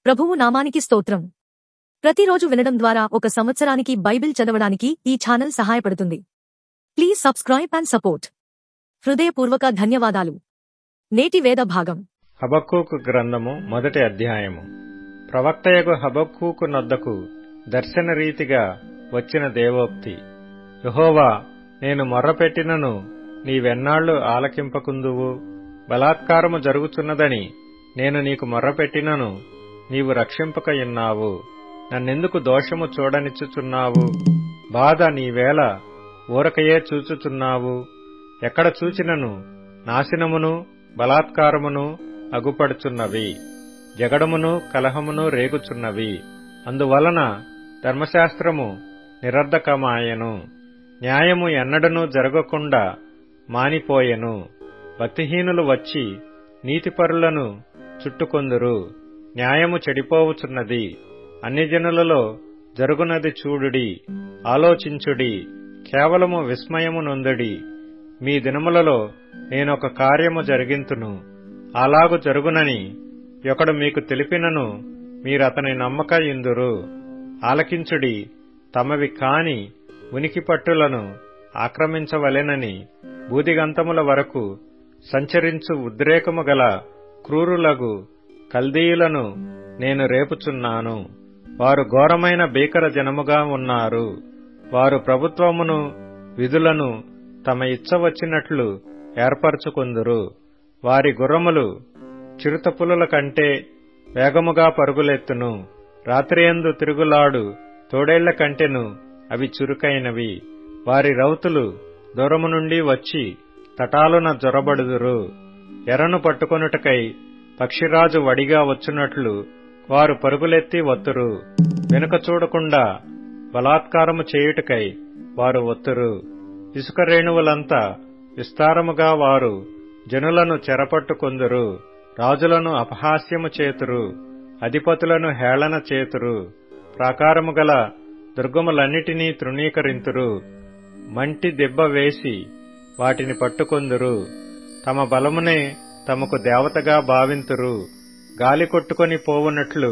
ప్రభువు నామానికి స్తోత్రం. ప్రతిరోజు వినడం ద్వారా ఒక సంవత్సరానికి బైబిల్ చదవడానికి ఈ ఛానల్ సహాయపడుతుంది. Please subscribe and support. హృదయపూర్వక ధన్యవాదాలు. నేటి వేద భాగం హబక్కూకు గ్రంథము మొదటి అధ్యాయము. ప్రవక్తయగు హబక్కూకు నొద్దకు దర్శనరీతిగా వచ్చిన దేవోక్తి. యెహోవా, నేను మొర్రపెట్టినను నీవెన్నాళ్లు ఆలకింపకుందువు? బలాత్కారము జరుగుచున్నదని నేను నీకు మొర్రపెట్టినను నీవు రక్షింపకయున్నావు. నన్నెందుకు దోషము చూడనిచ్చుచున్నావు? బాధ నీవేళ ఊరకయే చూచుచున్నావు. ఎక్కడ చూచినను నాశనమును బలాత్కారమును అగుపడుచున్నవి, జగడమును కలహమును రేగుచున్నవి. అందువలన ధర్మశాస్త్రము నిరర్ధకమాయెను, న్యాయము ఎన్నడనూ జరగకుండా మానిపోయెను. భక్తిహీనులు వచ్చి నీతిపరులను చుట్టుకొందురు. న్యాయము చెడిపోవుచున్నది. అన్యజనులలో జరుగునది చూడుడి, ఆలోచించుడి, కేవలము విస్మయము నొందుడి. మీ దినములలో నేనొక కార్యము జరిగింతును, అలాగు జరుగునని ఒకడు మీకు తెలిపినను మీరతని నమ్మక ఇందురు. ఆలకించుడి, తమవి కాని ఉనికి పట్టులను ఆక్రమించవలెనని బూదిగంతముల వరకు సంచరించు ఉద్రేకము గల క్రూరులగు కల్దీయులను నేను రేపుచున్నాను. వారు ఘోరమైన భీకర జనముగా ఉన్నారు. వారు ప్రభుత్వమును విధులను తమ ఇచ్చ వచ్చినట్లు ఏర్పరచుకొందురు. వారి గుర్రములు చిరుతపులుల కంటే వేగముగా పరుగులెత్తును. రాత్రియందు తిరుగులాడు తోడేళ్ల కంటెను అవి చురుకైనవి. వారి రౌతులు దూరము నుండి వచ్చి తటాలున జొరబడుదురు. ఎరను పట్టుకొనుటకై పక్షిరాజు వడిగా వచ్చునట్లు వారు పరుగులెత్తి వత్తురు. వెనుక చూడకుండా బలాత్కారము చేయుటకై వారు వత్తురు. ఇసుక రేణువులంతా విస్తారముగా వారు జనులను చెరపట్టుకొందురు. రాజులను అపహాస్యము చేతురు, అధిపతులను హేళన చేతురు. ప్రాకారము గల దుర్గములన్నిటినీ తృణీకరింతురు. మంటి దెబ్బ వేసి వాటిని పట్టుకొందురు. తమ బలమునే తమకు దేవతగా భావింతురు. గాలి కొట్టుకొని పోవునట్లు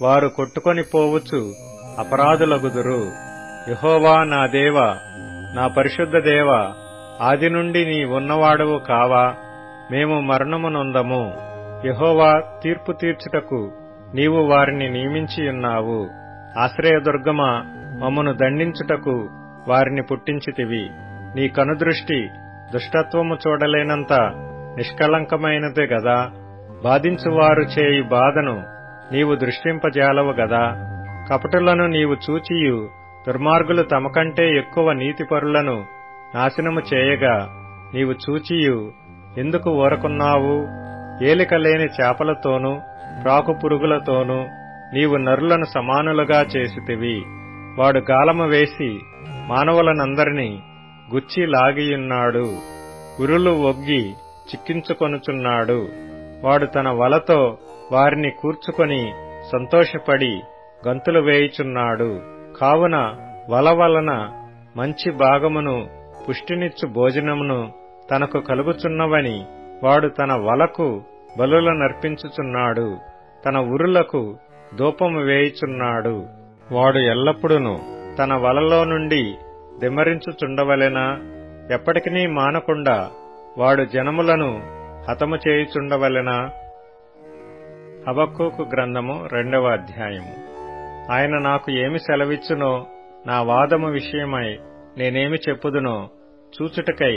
వారు కొట్టుకొని పోవచ్చు అపరాధులగుదురు. యెహోవా నా దేవా, నా పరిశుద్ధ దేవా, ఆది నుండి నీ ఉన్నవాడవు కావా? మేము మరణము నొందము. యెహోవా, తీర్పు తీర్చుటకు నీవు వారిని నియమించియున్నావు. ఆశ్రయదుర్గమా, మమ్మను దండించుటకు వారిని పుట్టించితివి. నీ కనుదృష్టి దుష్టత్వము చూడలేనంత నిష్కళంకమైనదే గదా. బాధించువారు చేయి బాధను నీవు దృష్టింపజాలవు గదా. కపటులను నీవు చూచియు దుర్మార్గులు తమకంటే ఎక్కువ నీతిపరులను నాశనము చేయగా నీవు చూచియు ఎందుకు ఊరకున్నావు? ఏలిక లేని చేపలతోనూ ప్రాకు పురుగులతోనూ నీవు నరులను సమానులుగా చేసితివి. వాడు గాలము వేసి మానవులనందరినీ గుచ్చి లాగియున్నాడు. ఉరులు ఒగ్గి చిక్కించుకొనుచున్నాడు. వాడు తన వలతో వారిని కూర్చుకొని సంతోషపడి గంతులు వేయుచున్నాడు. కావున వల వలన మంచి భాగమును పుష్టినిచ్చు భోజనమును తనకు కలుగుచున్నవని వాడు తన వలకు బలులనర్పించుచున్నాడు. తన ఉరులకు ధూపము వేయుచున్నాడు. వాడు ఎల్లప్పుడూ తన వలలో నుండి దిమ్మరించుచుండవలెనా? ఎప్పటికినీ మానకుండా వాడు జనములను హతము చేయుచుండవలెనా? హబక్కూకు గ్రంథము 2వ అధ్యాయము. ఆయన నాకు ఏమి సెలవిచ్చునో, నా వాదము విషయమై నేనేమి చెప్పుదునో చూచుటకై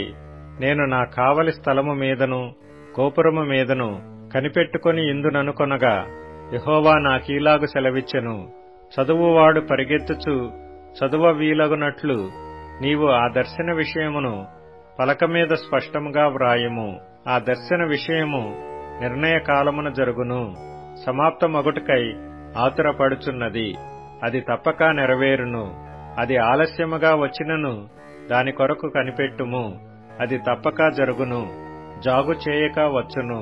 నేను నా కావలి స్థలము మీదను గోపురము మీదను కనిపెట్టుకొని ఇందుననుకొనగా యెహోవా నాకీలాగు సెలవిచ్చెను. చదువువాడు పరిగెత్తుచు చదువ వీలగునట్లు నీవు ఆ దర్శన విషయమును పలక మీద స్పష్టముగా వ్రాయుము. ఆ దర్శన విషయము నిర్ణయ కాలమున జరుగును. సమాప్తమగుటకై ఆతురపడుచున్నది. అది తప్పక నెరవేరును. అది ఆలస్యముగా వచ్చినను దాని కొరకు కనిపెట్టుము. అది తప్పక జరుగును. జాగు చేయక వచ్చును.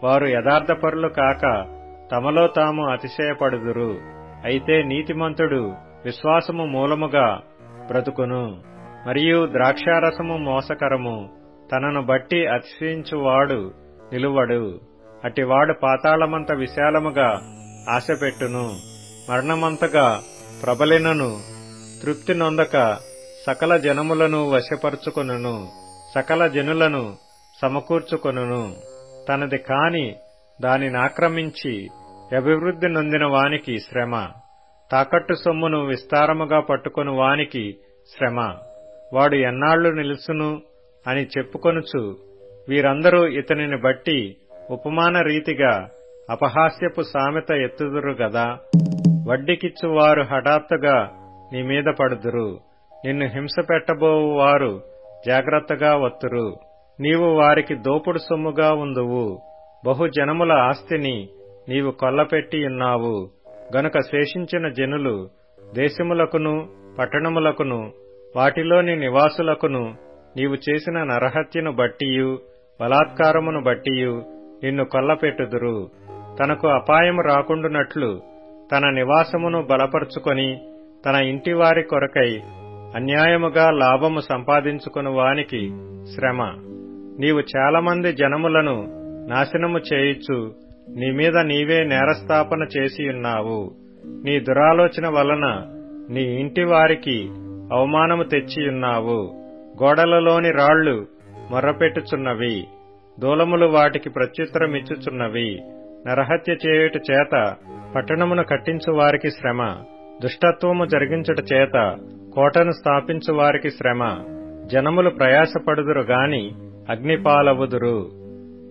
వారు యథార్థపరులు కాక తమలో తాము అతిశయపడుదురు. అయితే నీతిమంతుడు విశ్వాసము మూలముగా బ్రతుకును. మరియు ద్రాక్షారసము మోసకరము. తనను బట్టి అతిశయించువాడు నిలువడు. అటివాడు పాతాళమంత విశాలముగా ఆశపెట్టును. మరణమంతగా ప్రబలినను తృప్తి నొందక సకల జనములను వశపరుచుకొనును, సకల జనులను సమకూర్చుకొనును. తనది కాని దానినాక్రమించి అభివృద్ధి నొందిన వానికి శ్రమ. తాకట్టు సొమ్మును విస్తారముగా పట్టుకొను వానికి శ్రమ. వాడు ఎన్నాళ్లు నిలుసును అని చెప్పుకొనుచు వీరందరూ ఇతనిని బట్టి ఉపమాన రీతిగా అపహాస్యపు సామెత ఎత్తుదురు గదా. వడ్డీకిచ్చువారు హఠాత్తుగా నీ మీద పడుదురు, నిన్ను హింస పెట్టబోవు వారు జాగ్రత్తగా వత్తురు. నీవు వారికి దోపుడు సొమ్ముగా ఉందువు, బహుజనముల ఆస్తిని నీవు కొల్లపెట్టియున్నావు. గనుక శేషించిన జనులు దేశములకును పట్టణములకును వాటిలోని నివాసులకును నీవు చేసిన నరహత్యను బట్టియు బలాత్కారమును బట్టియు నిన్ను కొల్లపెట్టుదురు. తనకు అపాయము రాకుండునట్లు తన నివాసమును బలపరుచుకొని తన ఇంటివారి కొరకై అన్యాయముగా లాభము సంపాదించుకుని వానికి శ్రమ. నీవు చాలామంది జనములను నాశనము చేయుచు నీ మీద నీవే నేరస్థాపన చేసియున్నావు. నీ దురాలోచన వలన నీ ఇంటి వారికి అవమానము తెచ్చియున్నావు. గోడలలోని రాళ్లు మొర్రపెట్టుచున్నవి, దూలములు వాటికి ప్రత్యుత్తరమిచ్చుచున్నవి. నరహత్య చేయుట చేత పట్టణమును కట్టించు వారికి శ్రమ, దుష్టత్వము జరిగించుట చేత కోటను స్థాపించు వారికి శ్రమ. జనములు ప్రయాసపడుదురు గాని అగ్నిపాలవుదురు,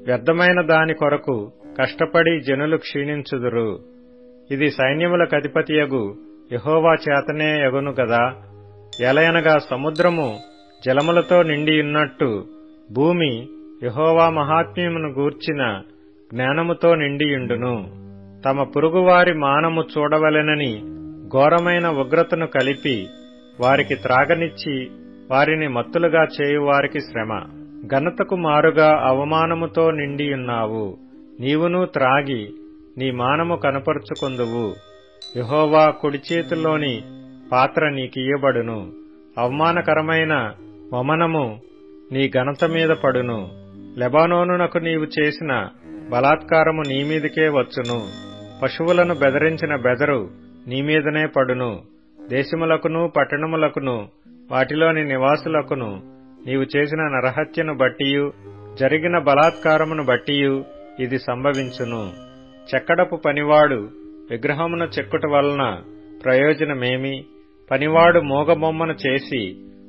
వ్యర్థమైన దాని కొరకు కష్టపడి జనులు క్షీణించుదురు. ఇది సైన్యములకు అధిపతియగు యెహోవా చేతనే యగును గదా. ఎలయనగా సముద్రము జలములతో నిండియున్నట్టు భూమి యెహోవా మహాత్మ్యమును గూర్చిన జ్ఞానముతో నిండియుండును. తమ పొరుగువారి మానము చూడవలెనని ఘోరమైన ఉగ్రతను కలిపి వారికి త్రాగనిచ్చి వారిని మత్తులుగా చేయువారికి శ్రమ. ఘనతకు మారుగా అవమానముతో నిండియున్నావు, నీవును త్రాగి నీ మానము కనపరుచుకొందువు. యెహోవా కుడి చేతిలోని పాత్ర నీకియ్యబడును, అవమానకరమైన వమనము నీ ఘనత మీద పడును. లెబానోనునకు నీవు చేసిన బలాత్కారము నీమీదికే వచ్చును, పశువులను బెదరించిన బెదరు నీమీదనే పడును. దేశములకును పట్టణములకును వాటిలోని నివాసులకును నీవు చేసిన నరహత్యను బట్టియు జరిగిన బలాత్కారమును బట్టియు ఇది సంభవించును. చెక్కడపు పనివాడు విగ్రహమును చెక్కుట వలన ప్రయోజనమేమి? పనివాడు మోగబొమ్మను చేసి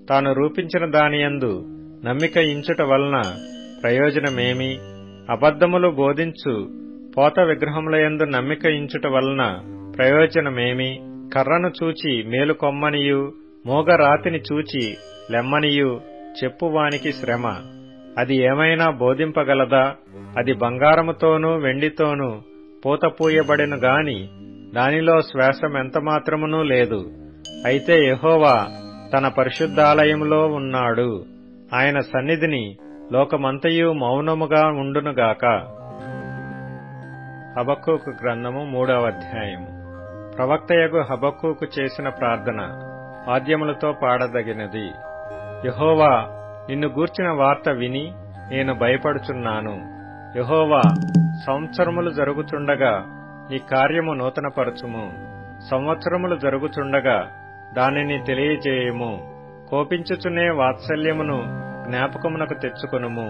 తాను రూపించిన దానియందు నమ్మిక ఇంచుట వలన ప్రయోజనమేమి? అబద్ధములు బోధించు పోత విగ్రహములయందు నమ్మిక ఇంచుట వలన ప్రయోజనమేమి? కర్రను చూచి మేలుకొమ్మనియు మోగరాతిని చూచి లెమ్మనియు చెప్పువానికి శ్రమ. అది ఏమైనా బోధింపగలదా? అది బంగారముతోనూ వెండితోనూ పూతపూయబడెను గాని దానిలో శ్వాసమెంతమాత్రమునూ లేదు. అయితే యెహోవా తన పరిశుద్ధాలయములో ఉన్నాడు, ఆయన సన్నిధిని లోకమంతయు మౌనముగా ఉండునుగాక. హబక్కూకు గ్రంథము 3వ అధ్యాయము. ప్రవక్తయగు హబక్కూకు చేసిన ప్రార్థన వాద్యములతో పాడదగినది. యెహోవా, నిన్ను గూర్చిన వార్త విని నేను భయపడుచున్నాను. యెహోవా, సంవత్సరములు జరుగుచుండగా నీ కార్యము నూతనపరచుము. సంవత్సరములు జరుగుచుండగా దానిని తెలియజేయము. కోపించుచునే వాత్సల్యమును జ్ఞాపకమునకు తెచ్చుకొనుము.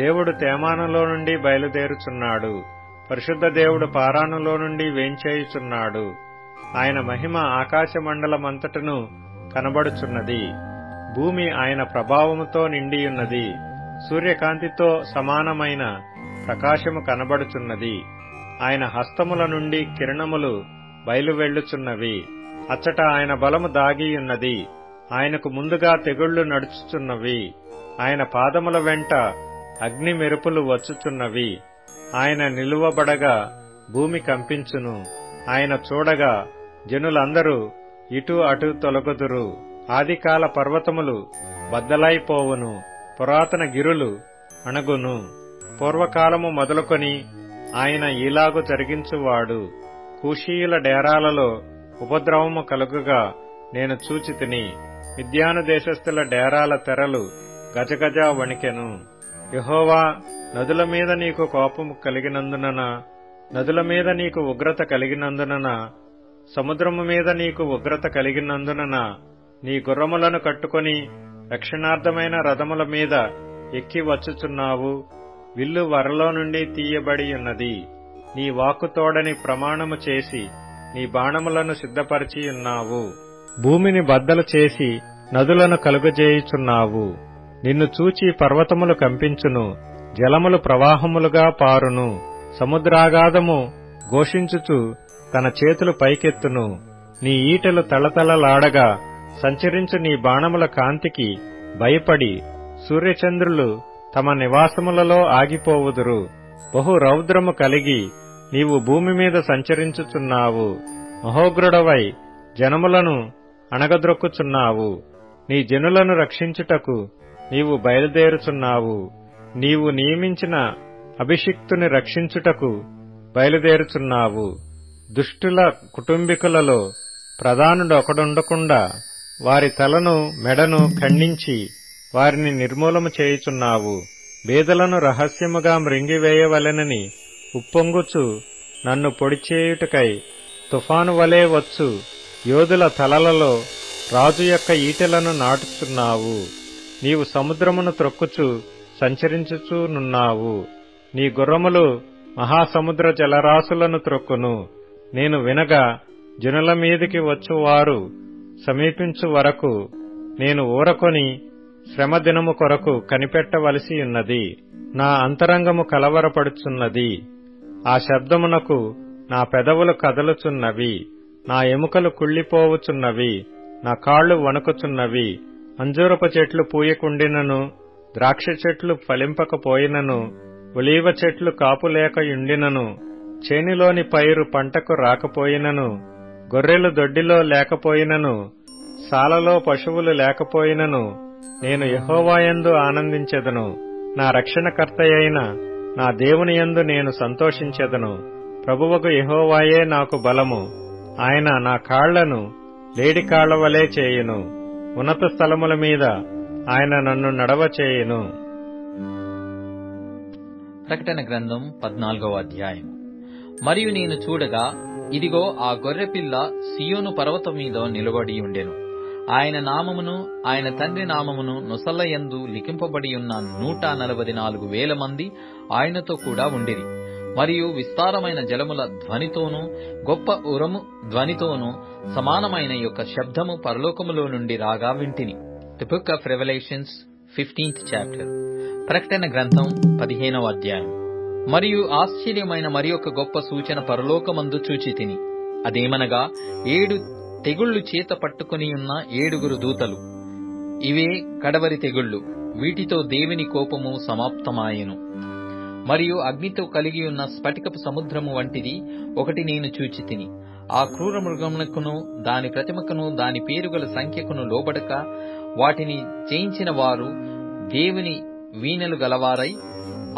దేవుడు తేమానులో నుండి బయలుదేరుచున్నాడు, పరిశుద్ధ దేవుడు పారానులో నుండి వేంచేయుచున్నాడు. ఆయన మహిమ ఆకాశమండలమంతటను కనబడుచున్నది. భూమి ఆయన ప్రభావముతో నిండియున్నది. సూర్యకాంతితో సమానమైన ప్రకాశము కనబడుచున్నది. ఆయన హస్తముల నుండి కిరణములు బయలువెళ్లుచున్నవి. అచ్చట ఆయన బలము దాగియున్నది. ఆయనకు ముందుగా తెగుళ్లు నడుచుచున్నవి. ఆయన పాదముల వెంట అగ్ని మెరుపులు వచ్చుచున్నవి. ఆయన నిలువబడగా భూమి కంపించును. ఆయన చూడగా జనులందరూ ఇటు అటు తొలగుదురు. ఆదికాల పర్వతములు బద్దలైపోవును, పురాతన గిరులు అణగును. పూర్వకాలము మొదలుకొని ఆయన ఈలాగు జరిగించువాడు. కూషీయుల డేరాలలో ఉపద్రవము కలుగుగా నేను చూచితిని. మిద్యాను దేశస్థుల డేరాల తెరలు గజగజ వణికెను. యెహోవా, నదుల మీద నీకు కోపము కలిగినందున నదుల మీద నీకు ఉగ్రత కలిగినందున, సముద్రము మీద నీకు ఉగ్రత కలిగినందున నీ గుర్రములను కట్టుకొని రక్షణార్థమైన రథముల మీద ఎక్కి వచ్చుచున్నావు. విల్లు వరలో నుండి తీయబడి ఉన్నది. నీ వాక్కుతోడని ప్రమాణము చేసి నీ బాణములను సిద్ధపరిచి ఉన్నావు. భూమిని బద్దలు చేసి నదులను కలుగజేయుచున్నావు. నిన్ను చూచి పర్వతములు కంపించును, జలములు ప్రవాహములుగా పారును. సముద్రాగాధము ఘోషించుచు తన చేతులు పైకెత్తును. నీ ఈటెలు తళతళలాడగా సంచరించు నీ బాణముల కాంతికి భయపడి సూర్యచంద్రులు తమ నివాసములలో ఆగిపోవుదురు. బహు రౌద్రము కలిగి నీవు భూమి మీద సంచరించుచున్నావు. మహోగ్రుడవై జనములను అణగద్రొక్కుచున్నావు. నీ జనులను రక్షించుటకు నీవు బయలుదేరుచున్నావు. నీవు నియమించిన అభిషిక్తుని రక్షించుటకు బయలుదేరుచున్నావు. దుష్టుల కుటుంబీకులలో ప్రధానుడొకడుండకుండా వారి తలను మెడను ఖండించి వారిని నిర్మూలము చేయుచున్నావు. బేదలను రహస్యముగా మృంగివేయవలెనని ఉప్పొంగుచు నన్ను పొడిచేయుటకై తుఫాను వలె వచ్చు యోధుల తలలలో రాజు యొక్క ఈటెలను నాటుచున్నావు. నీవు సముద్రమును త్రొక్కుచు సంచరించుచునున్నావు. నీ గుర్రములు మహాసముద్ర జలరాశులను త్రొక్కును. నేను వినగా జనుల మీదికి వచ్చువారు సమీపించు వరకు నేను ఊరకొని శ్రమ దినము కొరకు కనిపెట్టవలసి ఉన్నది. నా అంతరంగము కలవరపడుచున్నది. ఆ శబ్దమునకు నా పెదవులు కదలుచున్నవి. నా ఎముకలు కుళ్ళిపోవుచున్నవి. నా కాళ్లు వణుకుచున్నవి. అంజూరపు చెట్లు పూయకుండినను, ద్రాక్ష చెట్లు ఫలింపకపోయినను, ఒలీవ చెట్లు కాపులేకయుండినను, చేనిలోని పైరు పంటకు రాకపోయినను, గొర్రెలు దొడ్డిలో లేకపోయినను, సాలలో పశువులు లేకపోయినను, నేను యెహోవాయందు ఆనందించెదను. నా రక్షణకర్తయైన నా దేవునియందు నేను సంతోషించెదను. ప్రభువకు యెహోవాయే నాకు బలము. ఆయన నా కాళ్లను లేడి కాళ్ల వలె చేయును. ఉన్నత స్థలముల మీద ఆయన నన్ను నడవచేయును. ప్రకటన గ్రంథం 14వ అధ్యాయం. మరియు నేను చూడగా, ఇదిగో ఆ గొర్రెపిల్ల సియోను పర్వతం మీద నిలబడి ఉండెను. ఆయన నామమును ఆయన తండ్రి నామమును నొసలయందు లిఖింపబడి ఉన్న 144,000 మంది ఆయనతో కూడా ఉండిరి. మరియు విస్తారమైన జలముల ధ్వనితోనూ గొప్ప ఉరము ధ్వనితోనూ సమానమైన యొక్క శబ్దము పరలోకములో నుండి రాగా వింటిని. The Book of Revelations 15th chapter. ప్రకటన గ్రంథం 15వ అధ్యాయం. మరియు ఆశ్చర్యమైన మరి ఒక గొప్ప సూచన పరలోకమందు చూచితిని. అదేమనగా 7 తెగుళ్లు చేత పట్టుకుని ఉన్న 7 దూతలు. ఇవే కడవరి తెగుళ్లు. వీటితో దేవుని కోపము సమాప్తమాయెను. మరియు అగ్నితో కలిగి ఉన్న స్ఫటికపు సముద్రము వంటిది ఒకటి నేను చూచితిని. ఆ క్రూర మృగమునకును దాని ప్రతిమకును దాని పేరుగల సంఖ్యకును లోబడక వాటిని జయించిన వారు దేవుని వీణలు గలవారై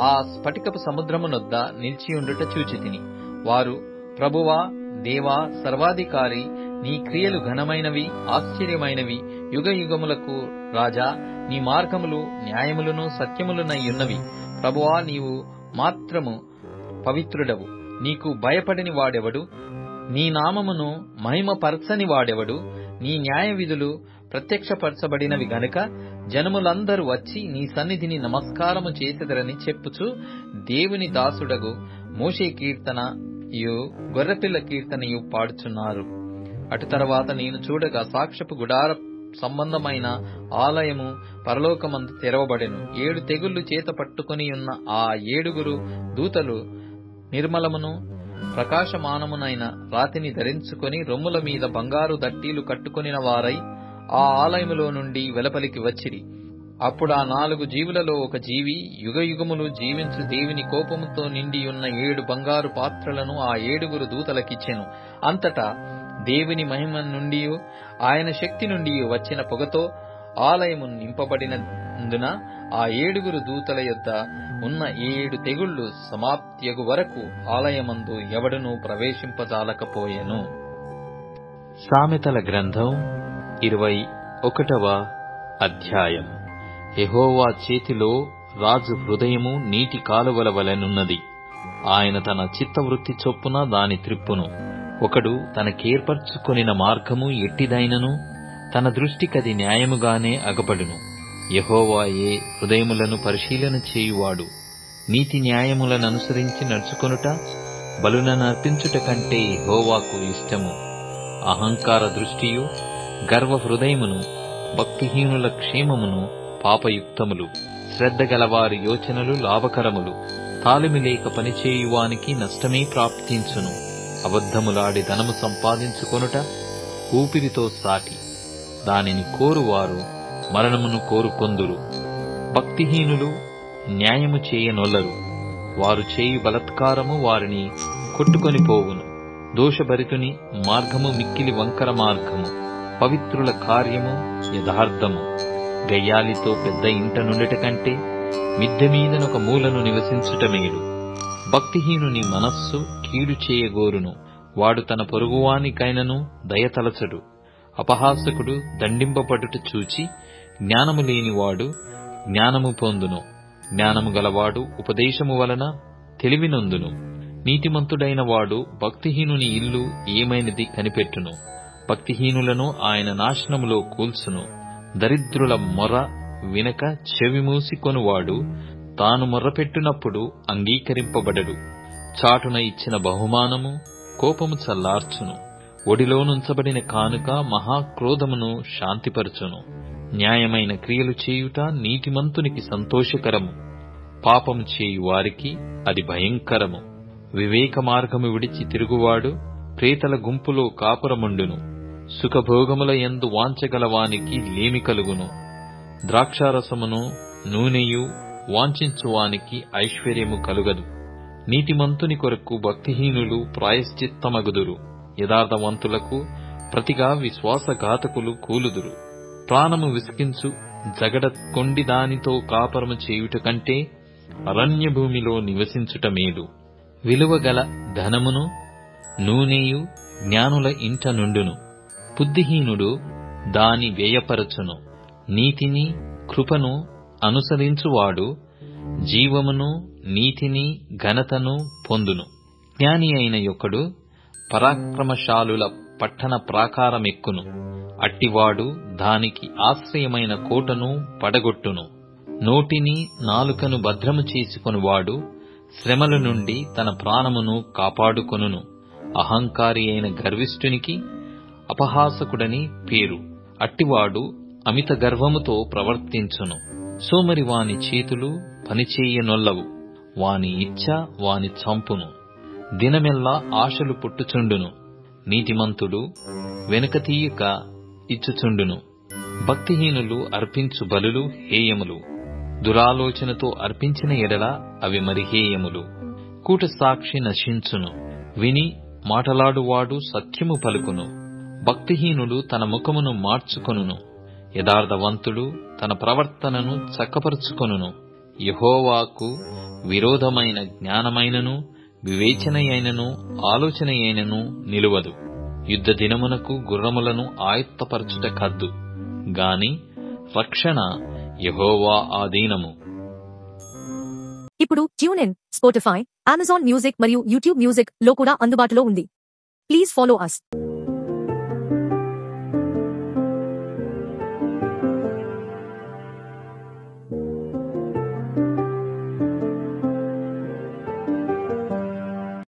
ఆ స్ఫటికపు సముద్రమునొద్ద నిలిచియుండుట చూచితిని. వారు, ప్రభువా, దేవా, సర్వాధికారి, నీ క్రియలు ఘనమైనవి, ఆశ్చర్యమైనవి, యుగ యుగములకు రాజా, నీ మార్గములు న్యాయములను సత్యములునయ్యున్నవి. ప్రభువా, నీవు మాత్రము పవిత్రుడవు. నీకు భయపడని వాడెవడు? నీ నామమును మహిమపరచని వాడెవడు? నీ న్యాయ విధులు ప్రత్యక్షపరచబడినవి గనుక జనములందరూ వచ్చి నీ సన్నిధిని నమస్కారము చేసెదరని చెప్పుచు దేవుని దాసుడగు మోషే కీర్తనయు గొర్రెపిల్ల కీర్తనయు పాడుచున్నారు. అటు తర్వాత నేను చూడగా సాక్ష్యపు గుడార సంబంధమైన ఆలయము పరలోకమందు తెరవబడెను. 7 తెగుళ్లు చేత పట్టుకుని ఉన్న ఆ 7 దూతలు నిర్మలమును ప్రకాశమానమునైన రాతిని ధరించుకొని రొమ్ముల మీద బంగారు దట్టీలు కట్టుకొనిన వారై ఆ ఆలయములో నుండి వెలుపలికి వచ్చిరి. అప్పుడు ఆ 4 జీవులలో ఒక జీవి యుగయుగములు జీవించు దేవుని కోపముతో నిండియున్న 7 బంగారు పాత్రలను ఆ 7 దూతలకిచ్చెను. అంతటా దేవుని మహిమ నుండి ఆయన శక్తి నుండి వచ్చిన పొగతో ఆలయము నింపబడినందున ఆ 7 దూతల యొద్ద ఉన్న 7 తెగుళ్లు సమాప్తియగు వరకు ఆలయమందు ఎవడునూ ప్రవేశింపజాలకపోయెను. సామెతల గ్రంథం 21వ అధ్యాయం. యెహోవా చేతిలో రాజు హృదయము నీటి కాలువల వలెనున్నది. ఆయన తన చిత్తవృత్తి చొప్పున దాని త్రిప్పును. ఒకడు తనకేర్పరచుకొనిన మార్గము ఎట్టిదైనను తన దృష్టికది న్యాయముగానే అగపడును. యెహోవాయే హృదయములను పరిశీలన చేయువాడు. నీతి న్యాయములను అనుసరించి నడుచుకొనుట బలులను అర్పించుట కంటే యెహోవాకు ఇష్టము. అహంకార దృష్టియు గర్వ హృదయమును భక్తిహీనుల క్షేమమును పాపయుక్తములు. శ్రద్ధ గలవారి యోచనలు లాభకరములు. తాళిమి లేక పనిచేయువానికి నష్టమే ప్రాప్తించును. అబద్ధములాడి ధనము సంపాదించుకొనుట ఊపిరితో సాటి. దానిని కోరువారు మరణమును కోరుకొందురు. భక్తిహీనులు న్యాయము చేయనొల్లరు. వారు చేయు బలత్కారము వారిని కొట్టుకొని పోవును. దోషభరితుని మార్గము మిక్కిలి వంకర మార్గము. పవిత్రుల కార్యము యథార్థము. గయ్యాలితో పెద్ద ఇంట నుండుట కంటే మిద్దె మీదనొక మూలను నివసించుట మేలు. భక్తిహీనుని మనస్సు కీడు చేయగోరును. వాడు తన పొరుగువానికైనను దయతలచడు. అపహాసకుడు దండింపబడుట చూచి జ్ఞానము లేనివాడు జ్ఞానము పొందును. జ్ఞానము గలవాడు ఉపదేశము వలన తెలివినొందును. నీతిమంతుడైన వాడు భక్తిహీనుని ఇల్లు ఏమైనది కనిపెట్టును. భక్తిహీనులను ఆయన నాశనములో కూల్చును. దరిద్రుల మొర వినక చెవిమూసికొనువాడు తాను మొర్రపెట్టునప్పుడు అంగీకరింపబడడు. చాటున ఇచ్చిన బహుమానము కోపము చల్లార్చును. ఒడిలోనుంచబడిన కానుక మహాక్రోధమును శాంతిపరచును. న్యాయమైన క్రియలు చేయుట నీతిమంతునికి సంతోషకరము. పాపము చేయు వారికి అది భయంకరము. వివేక మార్గము విడిచి తిరుగువాడు ప్రేతల గుంపులో కాపురముండును. సుఖభోగముల యందు వాంఛగలవానికి లేమి కలుగును. ద్రాక్షారసమును నూనెయు వాంఛించువానికి ఐశ్వర్యము కలుగదు. నీతిమంతుని కొరకు భక్తిహీనులు ప్రాయశ్చిత్తమగుదురు. యథార్థవంతులకు ప్రతిగా విశ్వాసఘాతకులు కూలుదురు. ప్రాణము విసికించు జగడ కొండి దానితో కాపరము చేయుట కంటే అరణ్య భూమిలో నివసించుట మేలు. విలువగల ధనమును నూనెయు జ్ఞానుల ఇంట నుండును. బుద్ధిహీనుడు దాని వ్యయపరచును. నీతిని కృపను అనుసరించువాడు జీవమును నీతిని ఘనతను పొందును. జ్ఞాని అయిన యొక్కడు పరాక్రమశాలుల పట్టణ ప్రాకారమెక్కును. అట్టివాడు దానికి ఆశ్రయమైన కోటను పడగొట్టును. నోటిని నాలుకను భద్రము చేసుకొనువాడు శ్రమల నుండి తన ప్రాణమును కాపాడుకొనును. అహంకారి అయిన గర్విష్ఠునికి అపహాసకుడని పేరు. అట్టివాడు అమిత గర్వముతో ప్రవర్తించును. సోమరి వాని చేతులు పనిచేయనొల్లవు. వాని ఇచ్ఛ వాని చంపును. దినమెల్లా ఆశలు పుట్టుచుండును. నీతిమంతుడు వెనుకతీయక ఇచ్చుచుండును. భక్తిహీనులు అర్పించు బలులు హేయములు. దురాలోచనతో అర్పించిన ఎడల అవి మరి హేయములు. కూట సాక్షి నశించును. విని మాటలాడువాడు సత్యము పలుకును. భక్తిహీనుడు తన ముఖమును మార్చుకొనును. యథార్థవంతుడు తన ప్రవర్తనను చక్కపరుచుకొనును. యెహోవాకు విరోధమైన జ్ఞానమైనను వివేచనయైనను ఆలోచనయైనను నిలువదు. యుద్ధ దినమునకు గుర్రములను ఆయుత్తపరచుట కద్దు గాని రక్షణ యెహోవా ఆధీనము. ఇప్పుడు ట్యూన్ఇన్, స్పాటిఫై, అమెజాన్ మ్యూజిక్ మరియు యూట్యూబ్ మ్యూజిక్ లో కూడా అందుబాటులో ఉంది. Please follow us.